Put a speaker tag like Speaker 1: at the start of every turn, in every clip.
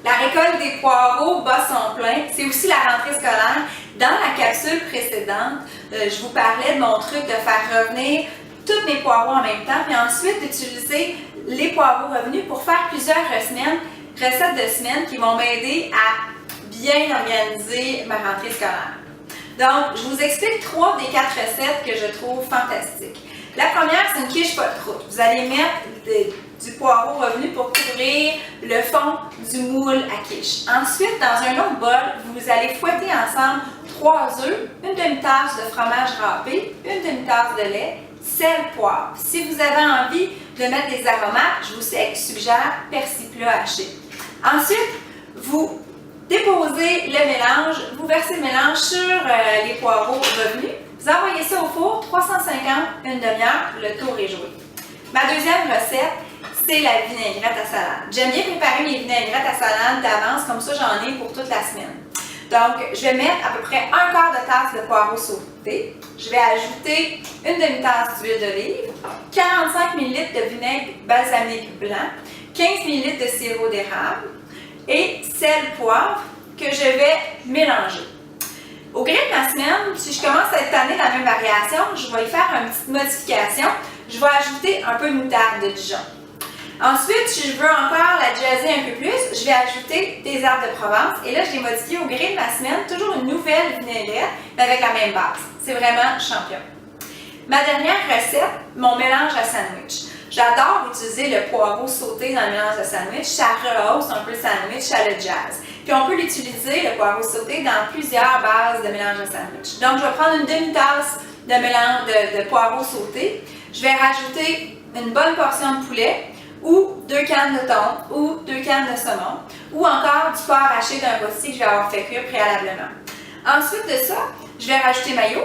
Speaker 1: La récolte des poireaux bat son plein. C'est aussi la rentrée scolaire. Dans la capsule précédente, je vous parlais de mon truc de faire revenir tous mes poireaux en même temps, puis ensuite d'utiliser les poireaux revenus pour faire plusieurs recettes de semaine qui vont m'aider à bien organiser ma rentrée scolaire. Donc, je vous explique 3 des 4 recettes que je trouve fantastiques. La première, c'est une quiche pas de croûte. Vous allez mettre du poireau revenu pour couvrir le fond du moule à quiche. Ensuite, dans un autre bol, vous allez fouetter ensemble 3 œufs, une demi-tasse de fromage râpé, une demi-tasse de lait, sel, poivre. Si vous avez envie de mettre des aromates, je vous suggère persil plat haché. Ensuite, vous déposez le mélange, vous versez le mélange sur les poireaux revenus. Vous envoyez ça au four, 350, une demi-heure, le tour est joué. Ma deuxième recette, c'est la vinaigrette à salade. J'aime bien préparer mes vinaigrettes à salade d'avance, comme ça j'en ai pour toute la semaine. Donc, je vais mettre à peu près un quart de tasse de poireaux sautés. Je vais ajouter une demi-tasse d'huile d'olive, 45 ml de vinaigre balsamique blanc, 15 ml de sirop d'érable et sel, poivre que je vais mélanger. Au gré de ma semaine, si je commence cette année dans la même variation, je vais y faire une petite modification. Je vais ajouter un peu de moutarde de Dijon. Ensuite, si je veux encore la jazzer un peu plus, je vais ajouter des herbes de Provence. Et là, je l'ai modifié au gré de ma semaine, toujours une nouvelle vinaigrette, mais avec la même base. C'est vraiment champion. Ma dernière recette, mon mélange à sandwich. J'adore utiliser le poireau sauté dans le mélange de sandwich. Ça rehausse un peu le sandwich à le jazz. Puis on peut l'utiliser, le poireau sauté, dans plusieurs bases de mélange de sandwich. Donc, je vais prendre une demi-tasse de mélange de poireau sauté. Je vais rajouter une bonne portion de poulet ou 2 cannes de thon ou 2 cannes de saumon ou encore du porc haché d'un rôti que je vais avoir fait cuire préalablement. Ensuite de ça, je vais rajouter mayo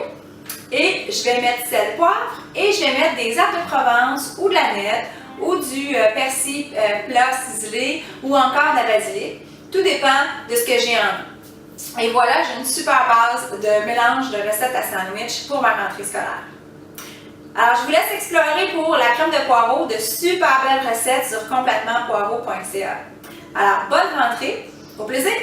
Speaker 1: et je vais mettre sel, poivre et je vais mettre des herbes de Provence ou de la nette ou du persil plat ciselé ou encore de la basilic. Tout dépend de ce que j'ai envie. Et voilà, j'ai une super base de mélange de recettes à sandwich pour ma rentrée scolaire. Alors, je vous laisse explorer pour la crème de poireaux de super belles recettes sur completementpoireaux.ca. Alors, bonne rentrée, au plaisir!